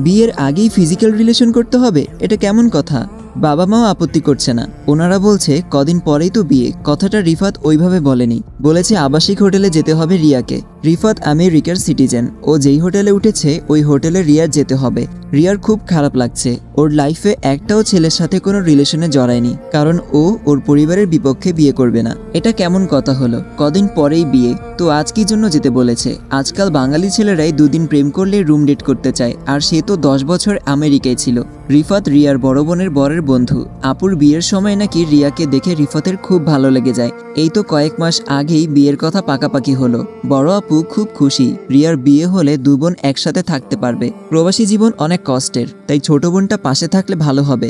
বিয়ের আগেই physical relation করতে হবে, এটা কেমন কথা? বাবা মাও আপত্তি করছে না, ওনারা বলছে কদিন পরেই তো বিয়ে। কথাটা রিফাত ওইভাবে বলেনি, বলেছে আবাসিক হোটেলে যেতে হবে রিয়াকে। রিফাত আমেরিকার সিটিজেন, ও যেই হোটেলে উঠেছে ওই হোটেলে রিয়ার যেতে হবে। রিয়ার খুব খারাপ লাগছে, ওর লাইফে একটাও ছেলের সাথে কোনো রিলেশনে জড়ায়নি, কারণ ও ওর পরিবারের বিপক্ষে বিয়ে করবে না। এটা কেমন কথা হলো, কদিন পরেই বিয়ে, তো আজ কি জন্য যেতে বলেছে? আজকাল বাঙালি ছেলেরাই দুদিন প্রেম করলে রুম ডেট করতে চায়, আর সে তো 10 বছর আমেরিকায় ছিল। রিফাত রিয়ার বড় বোনের বরের বন্ধু, আপুর বিয়ের সময় নাকি রিয়াকে দেখে রিফাতের খুব ভালো লেগে যায়। এই তো কয়েক মাস আগেই বিয়ের কথা পাকাপাকি হলো। বড় আপু খুব খুশি, রিয়ার বিয়ে হলে দু বোন একসাথে থাকতে পারবে। প্রবাসী জীবন অনেক কষ্টের, তাই ছোট বোনটা পাশে থাকলে ভালো হবে।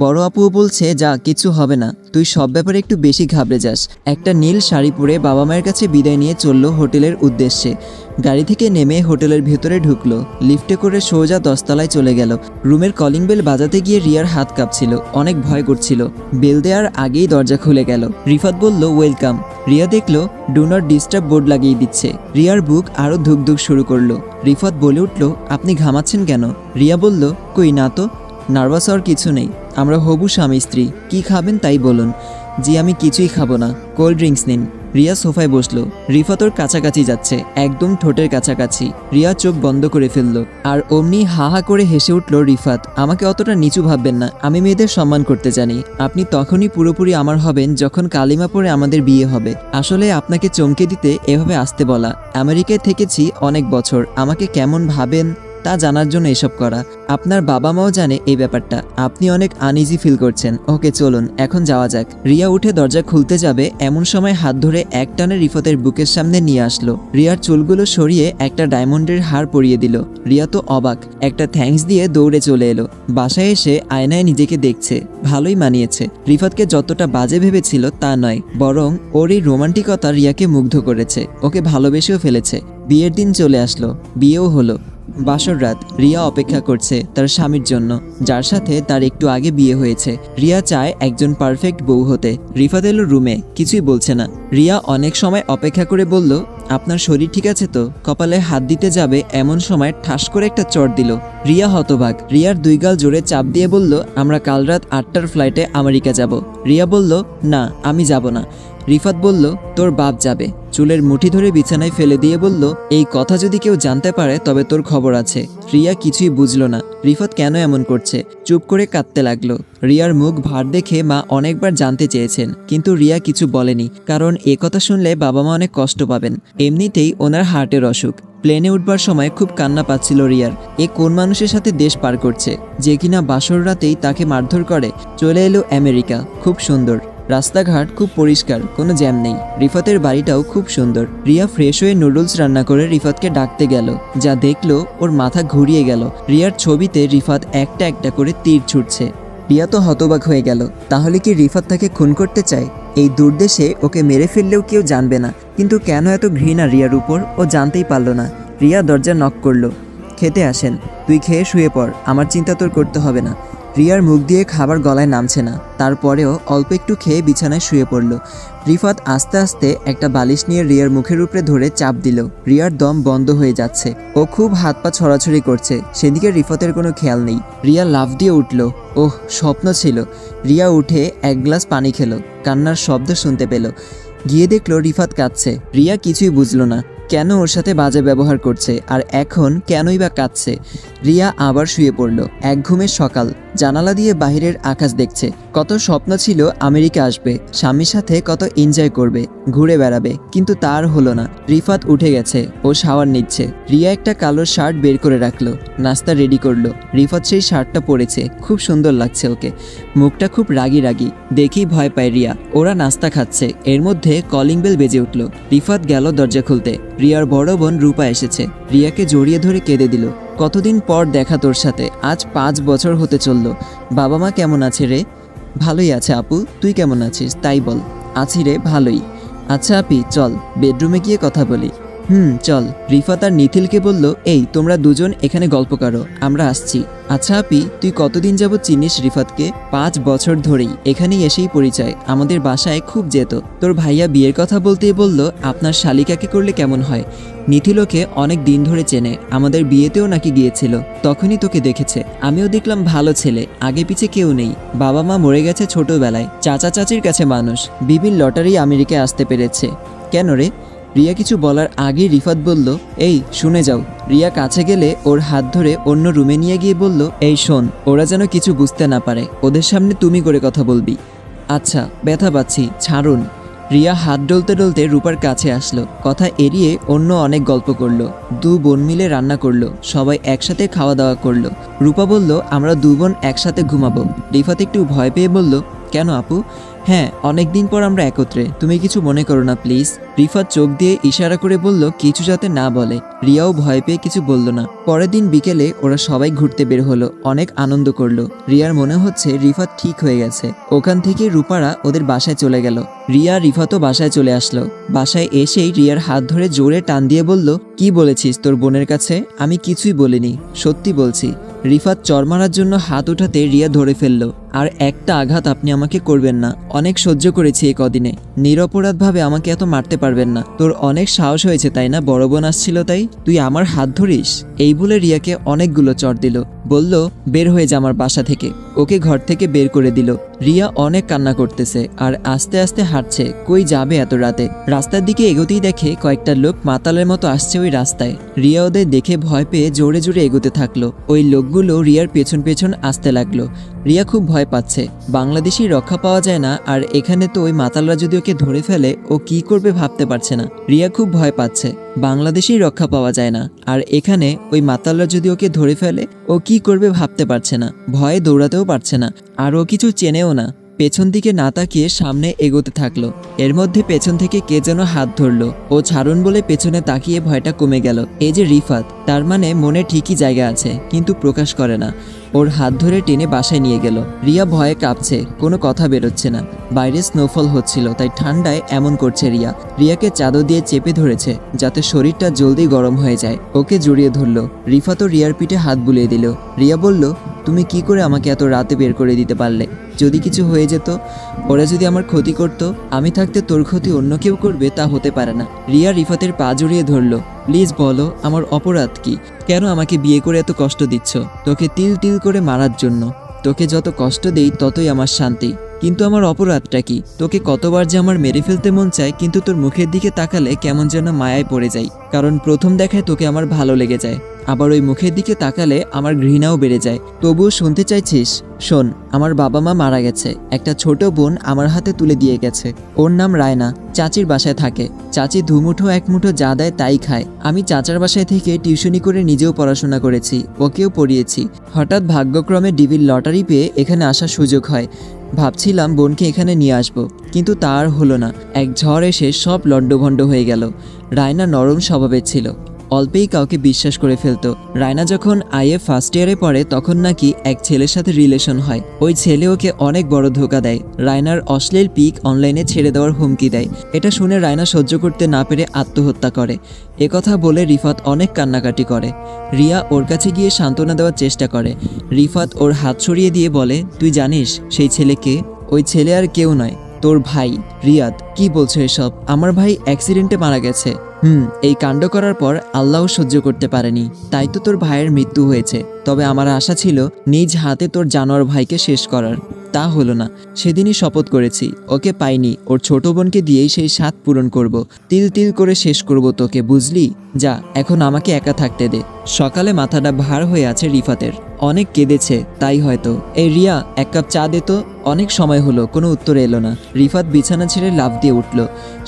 বড় আপুও বলছে যা, কিছু হবে না, তুই সব ব্যাপারে একটু বেশি ঘাবড়ে যাস। একটা নীল শাড়ি পরে বাবা মায়ের কাছে বিদায় নিয়ে চলল হোটেলের উদ্দেশ্যে। গাড়ি থেকে নেমে হোটেলের ভেতরে ঢুকলো, লিফটে করে সোজা 10 তলায় চলে গেল। রুমের কলিং বেল বাজাতে গিয়ে রিয়ার হাত কাঁপছিল, অনেক ভয় করছিল। বেল দেওয়ার আগেই দরজা খুলে গেল। রিফাত বলল ওয়েলকাম। রিয়া দেখলো ডু নট ডিস্টার্ব বোর্ড লাগিয়ে দিচ্ছে। রিয়ার বুক আরও ধুকধুক শুরু করলো। রিফাত বলে উঠল, আপনি ঘামাচ্ছেন কেন? রিয়া বলল, কই না তো, নার্ভাস হওয়ার কিছু নেই, আমরা হবু স্বামী স্ত্রী, কি খাবেন তাই বলুন। জি আমি কিছুই খাবো না, কোল্ড ড্রিঙ্কস নিন। রিয়া সোফায় বসলো। রিফাত ওর কাছাকাছি যাচ্ছে, একদম ঠোঁটের কাছাকাছি। রিয়া চোখ বন্ধ করে ফেললো, আর অমনি হা হা করে হেসে উঠল রিফাত। আমাকে অতটা নিচু ভাববেন না, আমি মেয়েদের সম্মান করতে জানি। আপনি তখনই পুরোপুরি আমার হবেন যখন কালিমা পড়ে আমাদের বিয়ে হবে। আসলে আপনাকে চমকে দিতে এভাবে আসতে বলা। আমেরিকায় থেকেছি অনেক বছর, আমাকে কেমন ভাবেন তা জানার জন্য এসব করা। আপনার বাবা মাও জানে এই ব্যাপারটা। আপনি অনেক আনইজি ফিল করছেন। ওকে চলুন এখন যাওয়া যাক। রিয়া উঠে দরজা খুলতে যাবে, এমন সময় হাত ধরে এক টানে রিফাতের বুকের সামনে নিয়ে আসলো। রিয়ার চুলগুলো সরিয়ে একটা ডায়মন্ডের হার পরিয়ে দিল। রিয়া তো অবাক, একটা থ্যাঙ্কস দিয়ে দৌড়ে চলে এলো। বাসায় এসে আয়নায় নিজেকে দেখছে, ভালোই মানিয়েছে। রিফাতকে যতটা বাজে ভেবেছিল তা নয়, বরং ওর এই রোমান্টিকতা রিয়াকে মুগ্ধ করেছে, ওকে ভালোবেসেও ফেলেছে। বিয়ের দিন চলে আসলো, বিয়েও হলো। বাসর রাত, রিয়া অপেক্ষা করছে তার স্বামীর জন্য, যার সাথে তার একটু আগে বিয়ে হয়েছে। রিয়া চায় একজন পারফেক্ট বউ হতে। রিফাত এলো রুমে, কিছুই বলছে না। রিয়া অনেক সময় অপেক্ষা করে বলল, আপনার শরীর ঠিক আছে তো? কপালে হাত দিতে যাবে এমন সময় ঠাস করে একটা চড় দিল। রিয়া হতবাক। রিয়ার দুই গাল জোরে চাপ দিয়ে বলল, আমরা কাল রাত 8টার ফ্লাইটে আমেরিকা যাব। রিয়া বলল, না আমি যাব না। রিফাত বলল, তোর বাপ যাবে। চুলের মুঠি ধরে বিছানায় ফেলে দিয়ে বলল, এই কথা যদি কেউ জানতে পারে তবে তোর খবর আছে। রিয়া কিছুই বুঝল না রিফাত কেন এমন করছে, চুপ করে কাঁদতে লাগলো। রিয়ার মুখ ভার দেখে মা অনেকবার জানতে চেয়েছেন, কিন্তু রিয়া কিছু বলেনি, কারণ এ কথা শুনলে বাবা মা অনেক কষ্ট পাবেন। এমনিতেই ওনার হার্টের অসুখ। প্লেনে উঠবার সময় খুব কান্না পাচ্ছিল রিয়ার। এ কোন মানুষের সাথে দেশ পার করছে, যে কিনা বাসর রাতেই তাকে মারধর করে। চলে এলো আমেরিকা, খুব সুন্দর রাস্তাঘাট, খুব পরিষ্কার, কোনো জ্যাম নেই। রিফাতের বাড়িটাও খুব সুন্দর। রিয়া ফ্রেশ হয়ে নুডলস রান্না করে রিফাতকে ডাকতে গেল, যা দেখলো ওর মাথা ঘুরিয়ে গেল। রিয়ার ছবিতে রিফাত একটা একটা করে তীর ছুটছে। রিয়া তো হতবাক হয়ে গেল, তাহলে কি রিফাত তাকে খুন করতে চায়? এই দূরদেশে ওকে মেরে ফেললেও কেউ জানবে না, কিন্তু কেন এত ঘৃণা রিয়ার উপর ও জানতেই পারল না। রিয়া দরজা নক করলো। খেতে আসেন, তুই খেয়ে শুয়ে পড়, আমার চিন্তা তোর করতে হবে না। রিয়ার মুখ দিয়ে খাবার গলায় নামছে না, তারপরেও অল্প একটু খেয়ে বিছানায় শুয়ে পড়ল। রিফাত আস্তে আস্তে একটা বালিশ নিয়ে রিয়ার মুখের উপরে ধরে চাপ দিল। রিয়ার দম বন্ধ হয়ে যাচ্ছে, ও খুব হাত পা ছড়াছড়ি করছে, সেদিকে রিফাতের কোনো খেয়াল নেই। রিয়া লাফ দিয়ে উঠল, ওহ স্বপ্ন ছিল। রিয়া উঠে এক গ্লাস পানি খেলো, কান্নার শব্দ শুনতে পেল। গিয়ে দেখলো রিফাত কাঁদছে। রিয়া কিছুই বুঝলো না, কেন ওর সাথে বাজে ব্যবহার করছে, আর এখন কেনই বা কাঁদছে। রিয়া আবার শুয়ে পড়ল। এক ঘুমের সকাল, জানালা দিয়ে বাহিরের আকাশ দেখছে। কত স্বপ্ন ছিল আমেরিকা আসবে, স্বামীর সাথে কত এনজয় করবে, ঘুরে বেড়াবে, কিন্তু তার হলো না। রিফাত উঠে গেছে, ও শাওয়ার নিচ্ছে। রিয়া একটা কালো শার্ট বের করে রাখলো, নাস্তা রেডি করলো। রিফাত সেই শার্টটা পরেছে, খুব সুন্দর লাগছে ওকে। মুখটা খুব রাগি রাগি, দেখেই ভয় পায় রিয়া। ওরা নাস্তা খাচ্ছে, এর মধ্যে কলিং বেল বেজে উঠল। রিফাত গেল দরজা খুলতে। রিয়ার বড় বোন রূপা এসেছে, রিয়াকে জড়িয়ে ধরে কেঁদে দিল। কতদিন পর দেখা তোর সাথে, আজ 5 বছর হতে চলল। বাবা মা কেমন আছে রে? ভালোই আছে আপু, তুই কেমন আছিস তাই বল। আছি রে, ভালোই। আচ্ছা আপি, চল বেডরুমে গিয়ে কথা বলি। চল। রিফাত আর নিথিলকে বলল, এই তোমরা দুজন এখানে গল্প করো, আমরা আসছি। আচ্ছা আপি, তুই কতদিন যাবত চিনিস রিফাতকে? 5 বছর ধরেই, এখানেই এসেই পরিচয়, আমাদের বাসায় খুব যেত। তোর ভাইয়া বিয়ের কথা বলতেই বলল আপনার শালিকাকে করলে কেমন হয়। নিথিলকে অনেক দিন ধরে চেনে, আমাদের বিয়েতেও নাকি গিয়েছিল, তখনই তোকে দেখেছে। আমিও দেখলাম ভালো ছেলে, আগে পিছে কেউ নেই, বাবা মা মরে গেছে ছোটবেলায়, চাচা চাচির কাছে মানুষ, বিবির লটারি আমেরিকায় আসতে পেরেছে। কেন রে? রিয়া কিছু বলার আগেই রিফাত বলল, এই শুনে যাও। রিয়া কাছে গেলে ওর হাত ধরে অন্য রুমে নিয়ে গিয়ে বলল, এই শোন, ওরা যেন কিছু বুঝতে না পারে, ওদের সামনে তুমি করে কথা বলবি। আচ্ছা, ব্যথা পাচ্ছি, ছাড়ুন। রিয়া হাত ডলতে ডলতে রূপার কাছে আসলো, কথা এড়িয়ে অন্য অনেক গল্প করলো। 2 বোন মিলে রান্না করলো, সবাই একসাথে খাওয়া দাওয়া করলো। রূপা বলল, আমরা 2 বোন একসাথে ঘুমাবো। রিফাত একটু ভয় পেয়ে বলল, কেন আপু? হ্যাঁ, অনেকদিন পর আমরা একত্রে, তুমি কিছু মনে করো না প্লিজ। রিফাত চোখ দিয়ে ইশারা করে বলল কিছু যাতে না বলে। রিয়াও ভয় পেয়ে কিছু বলল না। পরের দিন বিকেলে ওরা সবাই ঘুরতে বের হলো, অনেক আনন্দ করলো। রিয়ার মনে হচ্ছে রিফাত ঠিক হয়ে গেছে। ওখান থেকে রূপারা ওদের বাসায় চলে গেল। রিয়া রিফাতও বাসায় চলে আসলো। বাসায় এসেই রিয়ার হাত ধরে জোরে টান দিয়ে বলল, কি বলেছিস তোর বোনের কাছে? আমি কিছুই বলিনি, সত্যি বলছি। রিফাত চর মারার জন্য হাত উঠাতে রিয়া ধরে ফেলল। আর একটা আঘাত আপনি আমাকে করবেন না, অনেক সহ্য করেছি এই কদিনে, নিরপরাধভাবে আমাকে এত মারতে পারবেন না। তোর অনেক সাহস হয়েছে তাই না, বড় বোন আসছিল তাই তুই আমার হাত ধরিস? এই বলে রিয়াকে অনেকগুলো চড় দিল। বলল, বের হয়ে যা আমার বাসা থেকে। ওকে ঘর থেকে বের করে দিল। রিয়া অনেক কান্না করতেছে আর আস্তে আস্তে হাঁটছে। কই যাবে এত রাতে? রাস্তার দিকে এগোতেই দেখে কয়েকটা লোক মাতালের মতো আসছে ওই রাস্তায়। রিয়া ওদের দেখে ভয় পেয়ে জোরে জোরে এগোতে থাকলো। ওই লোকগুলো রিয়ার পেছন পেছন আসতে লাগলো। রিয়া খুব ভয় পাচ্ছে, বাংলাদেশি রক্ষা পাওয়া যায় না, আর এখানে তো ওই মাতালরা যদি ওকে ধরে ফেলে ও কি করবে ভাবতে পারছে না। রিয়া খুব ভয় পাচ্ছে, বাংলাদেশি রক্ষা পাওয়া যায় না, আর এখানে ওই মাতালরা যদি ওকে ধরে ফেলে ও কি করবে ভাবতে পারছে না। ভয়ে দৌড়াতেও পারছে না, আর ও কিছু চেনেও না। পেছন দিকে না তাকিয়ে সামনে এগোতে থাকলো। এর মধ্যে পেছন থেকে কে যেন হাত ধরলো। ও ছাড়ুন বলে পেছনে তাকিয়ে ভয়টা কমে গেল। এই যে রিফাত, তার মানে মনে ঠিকই জায়গা আছে, কিন্তু প্রকাশ করে না। ওর হাত ধরে টেনে বাসায় নিয়ে গেল। রিয়া ভয়ে কাঁপছে, কোনো কথা বেরোচ্ছে না। বাইরে স্নোফল হচ্ছিল, তাই ঠান্ডায় এমন করছে রিয়া। রিয়াকে চাদর দিয়ে চেপে ধরেছে যাতে শরীরটা জলদি গরম হয়ে যায়। ওকে জড়িয়ে ধরলো। রিফাতও রিয়ার পিঠে হাত বুলিয়ে দিল। রিয়া বলল, তুমি কি করে আমাকে এত রাতে বের করে দিতে পারলে? যদি কিছু হয়ে যেত, ওরা যদি আমার ক্ষতি করতো, আমি থাকতে তোর ক্ষতি অন্য কেউ করবে তা হতে পারে না। রিয়া রিফাতের পা জড়িয়ে ধরল। প্লিজ বলো, আমার অপরাধ কি? কেন আমাকে বিয়ে করে এত কষ্ট দিচ্ছ? তোকে তিল তিল করে মারার জন্য। তোকে যত কষ্ট দেই ততই আমার শান্তি, কিন্তু আমার অপরাধটা কি? তোকে কতবার যে আমার মেরে ফেলতে মন চায়, কিন্তু তোর মুখের দিকে তাকালে কেমন যেন মায়ায় পড়ে যাই। কারণ প্রথম দেখায় তোকে আমার ভালো লেগে যায়, আবার ওই মুখের দিকে তাকালে আমার ঘৃণাও বেড়ে যায়। তবুও শুনতে চাইছিস? শোন, আমার বাবা মা মারা গেছে, একটা ছোট বোন আমার হাতে তুলে দিয়ে গেছে। ওর নাম রায়না, চাচির বাসায় থাকে। চাচি দুমুঠো এক মুঠো যা দেয় তাই খায়। আমি চাচার বাসায় থেকে টিউশনি করে নিজেও পড়াশোনা করেছি, ওকেও পড়িয়েছি। হঠাৎ ভাগ্যক্রমে ডিবির লটারি পেয়ে এখানে আসার সুযোগ হয়। ভাবছিলাম বোনকে এখানে নিয়ে আসবো, কিন্তু তা আর হলো না। এক ঝড় এসে সব লণ্ডভণ্ড হয়ে গেল। রায়না নরম স্বভাবের ছিল, অল্পেই কাউকে বিশ্বাস করে ফেলতো। রায়না যখন আইএ ফার্স্ট ইয়ারে পড়ে তখন নাকি এক ছেলের সাথে রিলেশন হয়। ওই ছেলে ওকে অনেক বড় ধোঁকা দেয়, রায়নার অশ্লীল পিক অনলাইনে ছেড়ে দেওয়ার হুমকি দেয়। এটা শুনে রায়না সহ্য করতে না পেরে আত্মহত্যা করে। একথা বলে রিফাত অনেক কান্নাকাটি করে। রিয়া ওর কাছে গিয়ে সান্ত্বনা দেওয়ার চেষ্টা করে। রিফাত ওর হাত সরিয়ে দিয়ে বলে, তুই জানিস সেই ছেলে কে? ওই ছেলে আর কেউ নয়, তোর ভাই রিয়াদ। কি বলছো এসব? আমার ভাই অ্যাক্সিডেন্টে মারা গেছে। এই কাণ্ড করার পর আল্লাহও সহ্য করতে পারেনি, তাই তো তোর ভাইয়ের মৃত্যু হয়েছে। তবে আমার আশা ছিল নিজ হাতে তোর জানোয়ার ভাইকে শেষ করার, তা হলো না। সেদিনই শপথ করেছি, ওকে পাইনি, ওর ছোট বোনকে দিয়েই সেই স্বাদ পূরণ করব। তিল তিল করে শেষ করব তোকে, বুঝলি? যা, এখন আমাকে একা থাকতে দে। সকালে মাথাটা ভার হয়ে আছে রিফাতের, অনেক কেঁদেছে তাই হয়তো। এই রিয়া, এক কাপ চা দে তো। অনেক সময় হলো, কোনো উত্তর এলো না। রিফাত বিছানা ছেড়ে লাফ দিয়ে উঠল।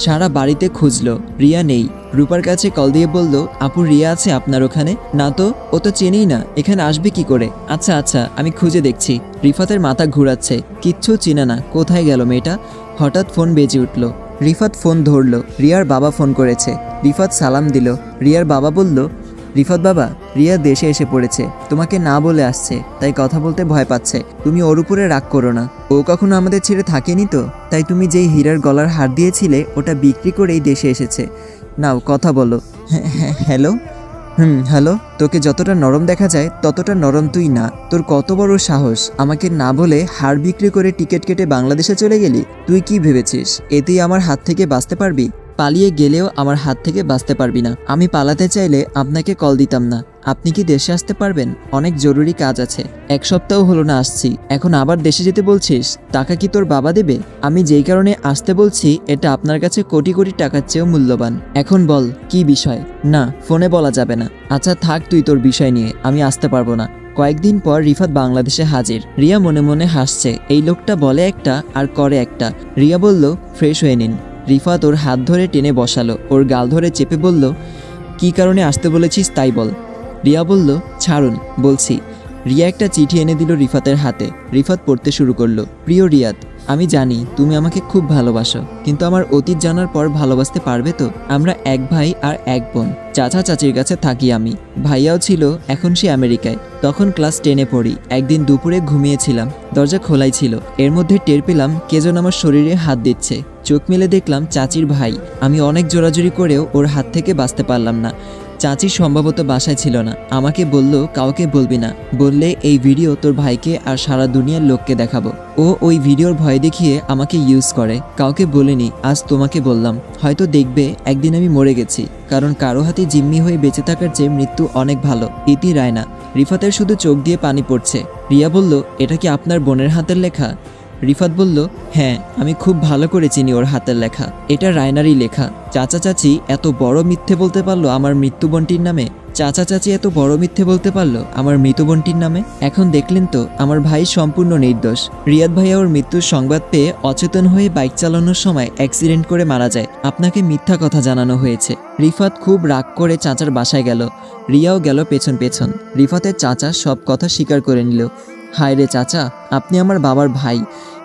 সারা বাড়িতে খুঁজলো, রিয়া নেই। রূপার কাছে কল দিয়ে বলল, আপু রিয়া আছে আপনার ওখানে? না তো, ও তো চেনেই না, এখানে আসবে কি করে? আচ্ছা আচ্ছা, আমি খুঁজে দেখছি। রিফাতের মাথা ঘুরাচ্ছে, কিচ্ছু চিনে না, কোথায় গেল মেয়েটা? হঠাৎ ফোন বেজে উঠল। রিফাত ফোন ধরল। রিয়ার বাবা ফোন করেছে। রিফাত সালাম দিল। রিয়ার বাবা বলল, রিফাত বাবা, রিয়া দেশে এসে পড়েছে, তোমাকে না বলে আসছে, তাই কথা বলতে ভয় পাচ্ছে। তুমি ওর উপরে রাগ করো না, ও কখনো আমাদের ছেড়ে থাকেনি তো, তাই তুমি যেই হীরার গলার হার দিয়েছিলে ওটা বিক্রি করেই দেশে এসেছে। নাও কথা বলো। হ্যাঁ হ্যালো। হ্যালো। তোকে যতটা নরম দেখা যায় ততটা নরম তুই না। তোর কত বড় সাহস, আমাকে না বলে হাড় বিক্রি করে টিকিট কেটে বাংলাদেশে চলে গেলি। তুই কি ভেবেছিস এতেই আমার হাত থেকে বাঁচতে পারবি? পালিয়ে গেলেও আমার হাত থেকে বাঁচতে পারবি না। আমি পালাতে চাইলে আপনাকে কল দিতাম না। আপনি কি দেশে আসতে পারবেন? অনেক জরুরি কাজ আছে। 1 সপ্তাহ হলো না আসছি, এখন আবার দেশে যেতে বলছিস? টাকা কি তোর বাবা দেবে? আমি যেই কারণে আসতে বলছি এটা আপনার কাছে কোটি কোটি টাকার চেয়েও মূল্যবান। এখন বল কি বিষয়? না, ফোনে বলা যাবে না। আচ্ছা থাক তুই তোর বিষয় নিয়ে, আমি আসতে পারবো না। কয়েকদিন পর রিফাত বাংলাদেশে হাজির। রিয়া মনে মনে হাসছে, এই লোকটা বলে একটা আর করে একটা। রিয়া বলল, ফ্রেশ হয়ে নিন। রিফাত ওর হাত ধরে টেনে বসালো, ওর গাল ধরে চেপে বলল, কি কারণে আসতে বলেছিস তাই বল। রিয়া বলল, ছাড়ুন, বলছি। রিয়া একটা চিঠি এনে দিল রিফাতের হাতে। রিফাত পড়তে শুরু করলো। প্রিয় রিয়াদ, আমি জানি তুমি আমাকে খুব ভালোবাসো, কিন্তু আমার অতীত জানার পর ভালোবাসতে পারবে তো? আমরা এক ভাই আর এক বোন। চাচা চাচির কাছে থাকি আমি। ভাইয়াও ছিল, এখন সে আমেরিকায়। তখন ক্লাস 10-এ পড়ি। একদিন দুপুরে ঘুমিয়েছিলাম, দরজা খোলাই ছিল। এর মধ্যে টের পেলাম কে যেন আমার শরীরে হাত দিচ্ছে। চোখ মেলে দেখলাম চাচির ভাই। আমি অনেক জোরাজুরি করেও ওর হাত থেকে বাঁচতে পারলাম না। চাচি সম্ভবত বাসায় ছিল না। আমাকে বলল, কাউকে বলবি না, বললে এই ভিডিও তোর ভাইকে আর সারা দুনিয়ার লোককে দেখাবো। ও ওই ভিডিওর ভয় দেখিয়ে আমাকে ইউজ করে। কাউকে বলিনি, আজ তোমাকে বললাম। হয়তো দেখবে একদিন আমি মরে গেছি, কারণ কারো হাতে জিম্মি হয়ে বেঁচে থাকার চেয়ে মৃত্যু অনেক ভালো। ইতি রায়না। রিফাতের শুধু চোখ দিয়ে পানি পড়ছে। রিয়া বলল, এটা কি আপনার বোনের হাতের লেখা? রিফাত বলল, হ্যাঁ, আমি খুব ভালো করে চিনি ওর হাতের লেখা। এটা রায়নারই লেখা। চাচা চাচি এত বড় মিথ্যে বলতে পারলো আমার মৃত্যু বোনটির নামে? চাচা চাচি এত বড় মিথ্যে বলতে পারলো আমার মৃত বোনটির নামে? এখন দেখলেন তো আমার ভাই সম্পূর্ণ নির্দোষ। রিয়াদ ভাইয়া ওর মৃত্যুর সংবাদ পেয়ে অচেতন হয়ে বাইক চালানোর সময় অ্যাক্সিডেন্ট করে মারা যায়। আপনাকে মিথ্যা কথা জানানো হয়েছে। রিফাত খুব রাগ করে চাচার বাসায় গেল। রিয়াও গেল পেছন পেছন। রিফাতের চাচা সব কথা স্বীকার করে নিল। হায় রে চাচা, আপনি আমার বাবার ভাই,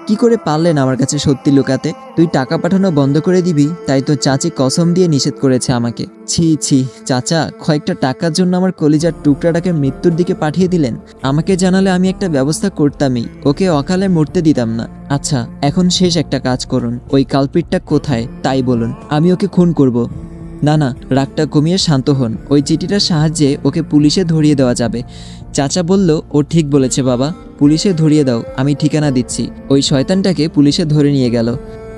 কি করে পারলেন আমার কাছে সত্যি লুকাতে? তুই টাকা পাঠানো বন্ধ করে দিবি, তাই তো চাচি কসম দিয়ে নিষেধ করেছে আমাকে। ছি ছি চাচা, কয়েকটা টাকার জন্য আমার কলিজার টুকরাটাকে মৃত্যুর দিকে পাঠিয়ে দিলেন। আমাকে জানালে আমি একটা ব্যবস্থা করতামই, ওকে অকালে মরতে দিতাম না। আচ্ছা এখন শেষ একটা কাজ করুন, ওই কালপিটটা কোথায় তাই বলুন, আমি ওকে খুন করব। না না, রাগটা কমিয়ে শান্ত হন। ওই চিঠিটার সাহায্যে ওকে পুলিশে ধরিয়ে দেওয়া যাবে। চাচা বলল, ও ঠিক বলেছে বাবা, পুলিশে ধরিয়ে দাও, আমি ঠিকানা দিচ্ছি। ওই শয়তানটাকে পুলিশে ধরে নিয়ে গেল।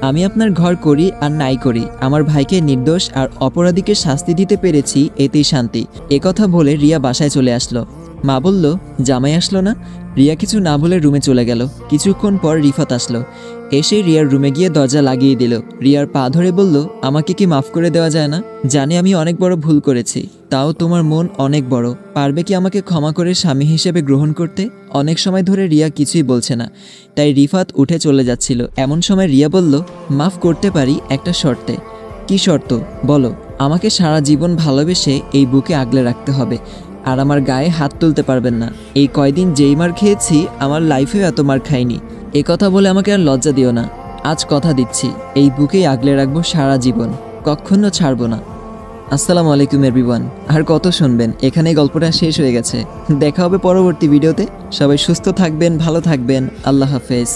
আমি আপনার ঘর করি আর নাই করি, আমার ভাইকে নির্দোষ আর অপরাধীকে শাস্তি দিতে পেরেছি, এতেই শান্তি। একথা বলে রিয়া বাসায় চলে আসলো। মা বলল, জামাই আসলো না? রিয়া কিছু না বলে রুমে চলে গেল। কিছুক্ষণ পর রিফাত আসলো। এসে রিয়ার রুমে গিয়ে দরজা লাগিয়ে দিল। রিয়ার পা ধরে বলল, আমাকে কি মাফ করে দেওয়া যায় না? জানি আমি অনেক বড় ভুল করেছি, তাও তোমার মন অনেক বড়। পারবে কি আমাকে ক্ষমা করে স্বামী হিসেবে গ্রহণ করতে? অনেক সময় ধরে রিয়া কিছুই বলছে না, তাই রিফাত উঠে চলে যাচ্ছিল। এমন সময় রিয়া বলল, মাফ করতে পারি একটা শর্তে। কি শর্ত বলো? আমাকে সারা জীবন ভালোবেসে এই বুকে আগলে রাখতে হবে, আর আমার গায়ে হাত তুলতে পারবেন না। এই কয়দিন যেই মার খেয়েছি আমার লাইফেও এত মার খাইনি। এ কথা বলে আমাকে আর লজ্জা দিও না। আজ কথা দিচ্ছি, এই বুকেই আগলে রাখবো সারা জীবন, কখনো ছাড়বো না। আসসালামু আলাইকুম এভরিওয়ান। আর কত শুনবেন, এখানেই গল্পটা শেষ হয়ে গেছে। দেখা হবে পরবর্তী ভিডিওতে। সবাই সুস্থ থাকবেন, ভালো থাকবেন। আল্লাহ হাফেজ।